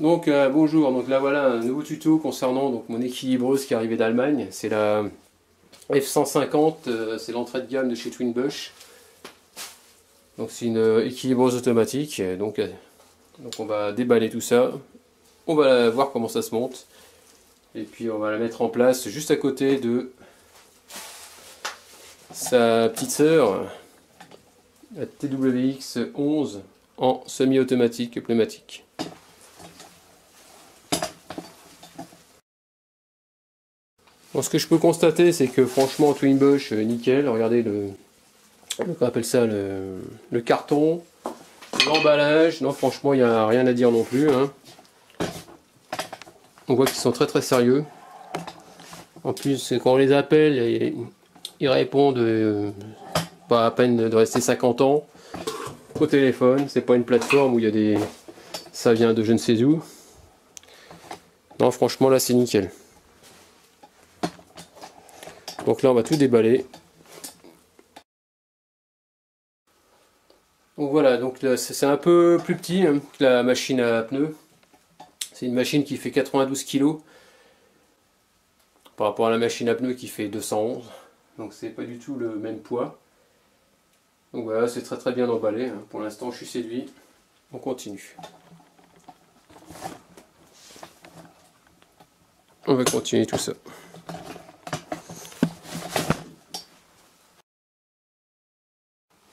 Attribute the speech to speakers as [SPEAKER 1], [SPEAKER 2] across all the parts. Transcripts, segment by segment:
[SPEAKER 1] Donc bonjour, donc là voilà un nouveau tuto concernant donc mon équilibreuse qui est arrivée d'Allemagne. C'est la F150, c'est l'entrée de gamme de chez Twinbush. Donc c'est une équilibreuse automatique. Donc on va déballer tout ça. On va voir comment ça se monte. Et puis on va la mettre en place juste à côté de sa petite sœur, la TWX 11 en semi-automatique pneumatique. Bon, ce que je peux constater, c'est que franchement Twinbush, nickel. Regardez on appelle ça le carton, l'emballage. Non, franchement, il n'y a rien à dire non plus, hein. On voit qu'ils sont très très sérieux. En plus, quand on les appelle, ils répondent pas à peine de rester 50 ans au téléphone. C'est pas une plateforme où il y a des... ça vient de je ne sais où. Non, franchement, là, c'est nickel. Donc là, on va tout déballer. Donc voilà, donc c'est un peu plus petit hein, que la machine à pneus. C'est une machine qui fait 92 kg par rapport à la machine à pneus qui fait 211. Donc c'est pas du tout le même poids. Donc voilà, c'est très très bien emballé, hein. Pour l'instant, je suis séduit. On continue. On va continuer tout ça.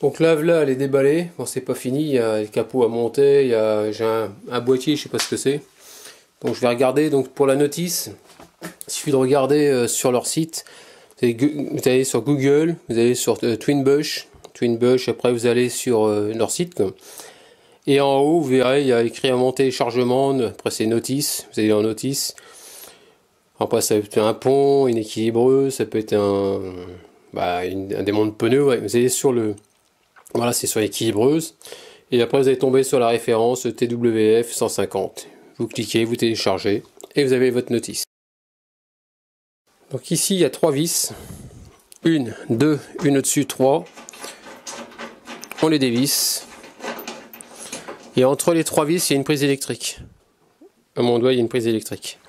[SPEAKER 1] Donc là, elle est déballée. Bon, c'est pas fini. Il y a le capot à monter. J'ai un boîtier, je sais pas ce que c'est. Donc je vais regarder. Donc pour la notice, il suffit de regarder sur leur site. Vous allez sur Google, vous allez sur Twinbush. Après vous allez sur leur site. Et en haut, vous verrez, il y a écrit un téléchargement. Après c'est notice. Vous allez en notice. Après ça peut être un pont, une équilibreuse, ça peut être un démon de pneus. Ouais. Vous allez sur le... Voilà, c'est sur l'équilibreuse. Et après, vous allez tomber sur la référence TWF 150. Vous cliquez, vous téléchargez, et vous avez votre notice. Donc ici, il y a 3 vis. Une, deux, une au-dessus, 3. On les dévisse. Et entre les 3 vis, il y a une prise électrique. À mon doigt, il y a une prise électrique.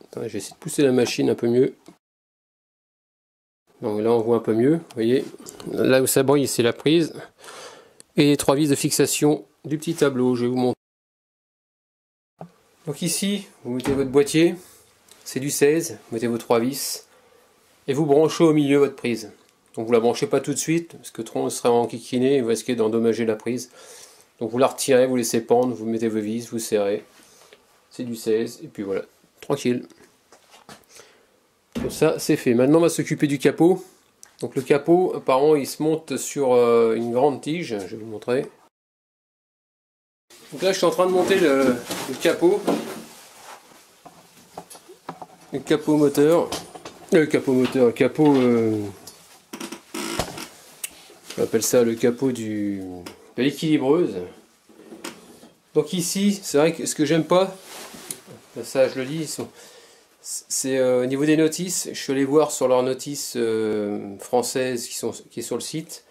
[SPEAKER 1] Attendez, je vais essayer de pousser la machine un peu mieux. Donc là on voit un peu mieux, vous voyez, là où ça brille c'est la prise, et les 3 vis de fixation du petit tableau, je vais vous montrer. Donc ici, vous mettez votre boîtier, c'est du 16, vous mettez vos 3 vis, et vous branchez au milieu votre prise. Donc vous la branchez pas tout de suite, parce que trop on serait enquiquiné et vous risquez d'endommager la prise. Donc vous la retirez, vous laissez pendre, vous mettez vos vis, vous serrez, c'est du 16, et puis voilà, tranquille. Comme ça, c'est fait. Maintenant, on va s'occuper du capot. Donc le capot, apparemment, il se monte sur une grande tige. Je vais vous montrer. Donc là, je suis en train de monter le capot. Le capot moteur. Le capot... on appelle ça le capot de l'équilibreuse. Donc ici, c'est vrai que ce que j'aime pas, ça je le dis, c'est au niveau des notices. Je suis allé voir sur leur notice française qui est sur le site.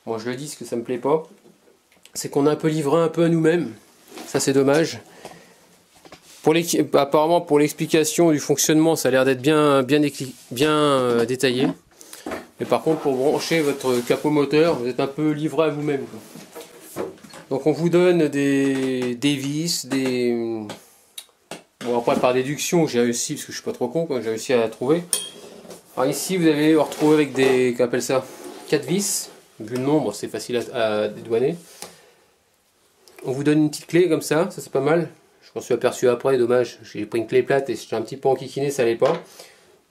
[SPEAKER 1] Moi je le dis, ce que ça me plaît pas, c'est qu'on a un peu livré un peu à nous-mêmes. Ça c'est dommage. Apparemment pour l'explication du fonctionnement, ça a l'air d'être bien détaillé. Mais par contre pour brancher votre capot moteur, vous êtes un peu livré à vous-même. Donc on vous donne des vis, Bon après par déduction j'ai réussi, parce que je suis pas trop con, j'ai réussi à la trouver. Alors ici vous allez vous retrouver avec des, qu'on appelle ça, 4 vis. Vu le nombre c'est facile à dédouaner. On vous donne une petite clé comme ça c'est pas mal. Je m'en suis aperçu après, dommage, j'ai pris une clé plate et j'étais un petit peu enquiquiné, ça allait pas.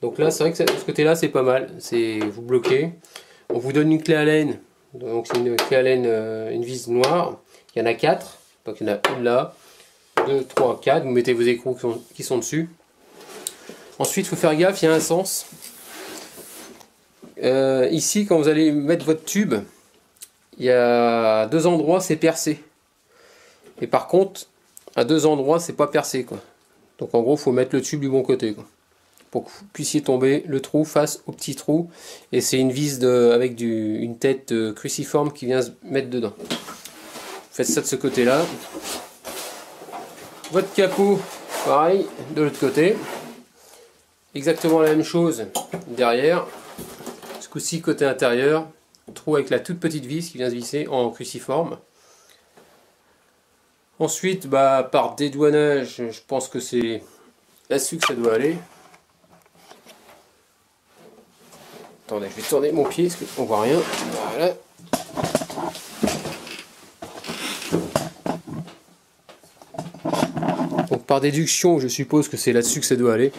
[SPEAKER 1] Donc là c'est vrai que de ce côté là c'est pas mal, vous bloquez. On vous donne une clé Allen, donc c'est une clé Allen, une vis noire. Il y en a 4, donc il y en a une là. 2, 3, 4, vous mettez vos écrous qui sont dessus. Ensuite, il faut faire gaffe, il y a un sens. Ici, quand vous allez mettre votre tube, il y a 2 endroits, c'est percé. Et par contre, à 2 endroits, c'est pas percé, quoi. Donc en gros, il faut mettre le tube du bon côté, quoi, pour que vous puissiez tomber le trou face au petit trou. Et c'est une vis avec une tête cruciforme qui vient se mettre dedans. faites ça de ce côté-là. Votre capot, pareil, de l'autre côté. Exactement la même chose derrière. Ce coup-ci, côté intérieur, trou avec la toute petite vis qui vient se visser en cruciforme. Ensuite, par dédouanage, je pense que c'est là-dessus que ça doit aller. Attendez, je vais tourner mon pied parce qu'on voit rien. Voilà. Donc par déduction, je suppose que c'est là-dessus que ça doit aller.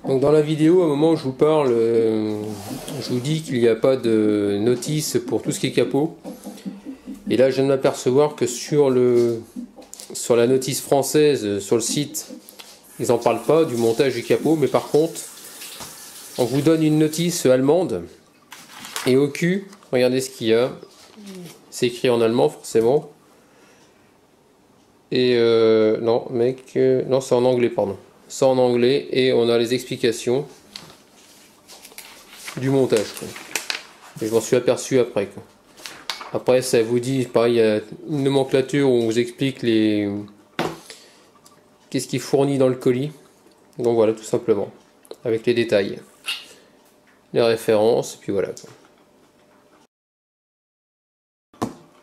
[SPEAKER 1] Donc dans la vidéo, à un moment où je vous parle, je vous dis qu'il n'y a pas de notice pour tout ce qui est capot. Et là, je viens de m'apercevoir que sur la notice française, sur le site, ils n'en parlent pas du montage du capot, mais par contre, on vous donne une notice allemande. Et au cul, regardez ce qu'il y a. C'est écrit en allemand, forcément. Et non, mec, non, c'est en anglais, pardon. C'est en anglais, et on a les explications du montage, quoi. Et je m'en suis aperçu après, quoi. Après, ça vous dit, pareil, il y a une nomenclature où on vous explique qu'est-ce qui est fourni dans le colis. Donc voilà, tout simplement, avec les détails, les références, et puis voilà, quoi.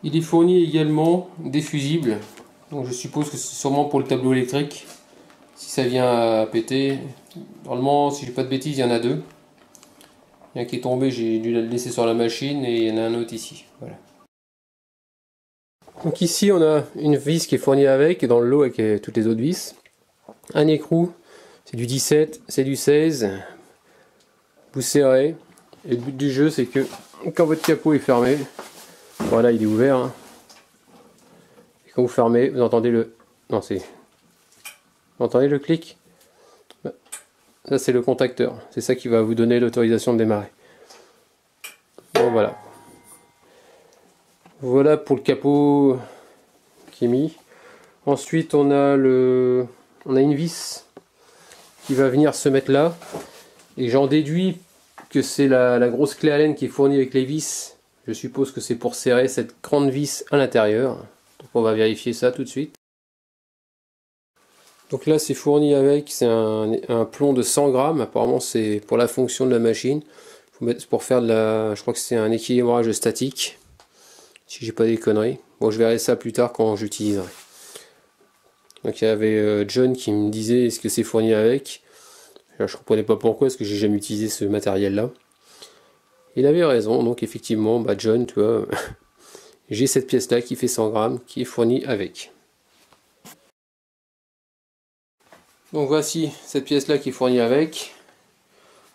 [SPEAKER 1] Il est fourni également des fusibles. Donc je suppose que c'est sûrement pour le tableau électrique. Si ça vient à péter, normalement, si j'ai pas de bêtises, il y en a deux. Il y en a un qui est tombé, j'ai dû le laisser sur la machine, et il y en a un autre ici. Voilà. Donc ici on a une vis qui est fournie avec, et dans le lot avec toutes les autres vis. Un écrou, c'est du 17, c'est du 16. Vous serrez. Et le but du jeu, c'est que quand votre capot est fermé, voilà, il est ouvert, hein. Et quand vous fermez, vous entendez le... Non, c'est... Vous entendez le clic? Ça, c'est le contacteur. C'est ça qui va vous donner l'autorisation de démarrer. Bon, voilà. Voilà pour le capot qui est mis. Ensuite, on a une vis qui va venir se mettre là. Et j'en déduis que c'est la grosse clé Allen qui est fournie avec les vis. Je suppose que c'est pour serrer cette grande vis à l'intérieur. Donc on va vérifier ça tout de suite. Donc là c'est fourni avec, c'est un plomb de 100 grammes. Apparemment c'est pour la fonction de la machine. Pour faire je crois que c'est un équilibrage statique. Si j'ai pas des conneries. Bon, je verrai ça plus tard quand j'utiliserai. Donc il y avait John qui me disait est-ce que c'est fourni avec. Alors, je ne comprenais pas pourquoi, parce que j'ai jamais utilisé ce matériel là. Il avait raison, donc effectivement, John, tu vois, j'ai cette pièce là qui fait 100 grammes, qui est fournie avec. Donc voici cette pièce là qui est fournie avec.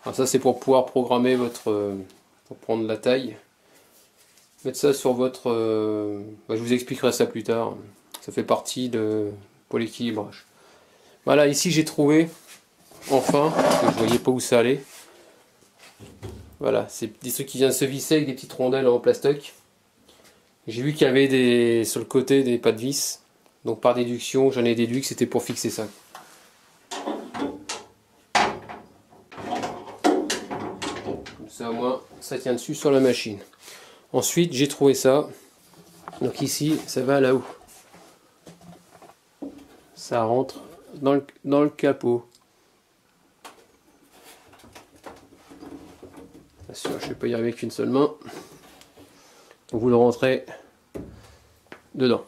[SPEAKER 1] Alors ça c'est pour pouvoir programmer pour prendre la taille. Mettre ça sur votre... je vous expliquerai ça plus tard. Ça fait partie pour l'équilibrage. Voilà, ici j'ai trouvé, enfin, parce que je voyais pas où ça allait. Voilà, c'est des trucs qui viennent se visser avec des petites rondelles en plastoc. J'ai vu qu'il y avait sur le côté des pas de vis. Donc par déduction, j'en ai déduit que c'était pour fixer ça. Comme ça au moins, ça tient dessus sur la machine. Ensuite, j'ai trouvé ça. Donc ici, ça va là-haut. Ça rentre dans le capot. Bien sûr, je ne vais pas y arriver avec une seule main. Donc vous le rentrez dedans.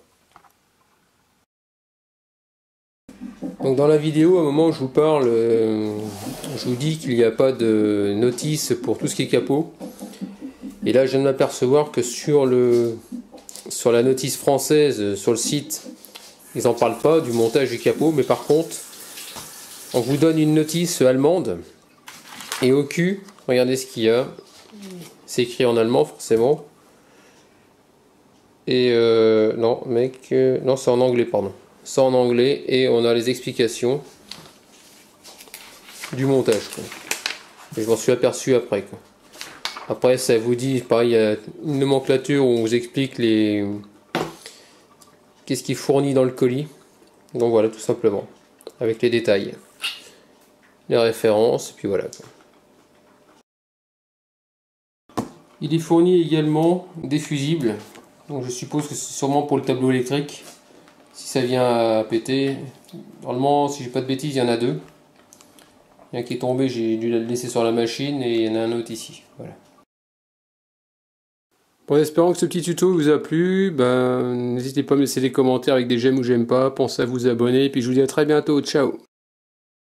[SPEAKER 1] Donc dans la vidéo, à un moment où je vous parle, je vous dis qu'il n'y a pas de notice pour tout ce qui est capot. Et là, je viens de m'apercevoir que sur la notice française, sur le site, ils n'en parlent pas du montage du capot, mais par contre, on vous donne une notice allemande. Et au cul, regardez ce qu'il y a. C'est écrit en allemand, forcément. Et non, mec, non, c'est en anglais, pardon. C'est en anglais, et on a les explications du montage, quoi. Et je m'en suis aperçu après, quoi. Après, ça vous dit, pareil, il y a une nomenclature où on vous explique qu'est-ce qui est fourni dans le colis. Donc voilà, tout simplement, avec les détails, les références, et puis voilà, quoi. Il est fourni également des fusibles. Donc je suppose que c'est sûrement pour le tableau électrique. Si ça vient à péter. Normalement, si j'ai pas de bêtises, il y en a deux. Il y en a un qui est tombé, j'ai dû le laisser sur la machine, et il y en a un autre ici. Voilà. Bon, en espérant que ce petit tuto vous a plu, n'hésitez pas à me laisser des commentaires avec des j'aime ou j'aime pas. Pensez à vous abonner, et puis je vous dis à très bientôt. Ciao!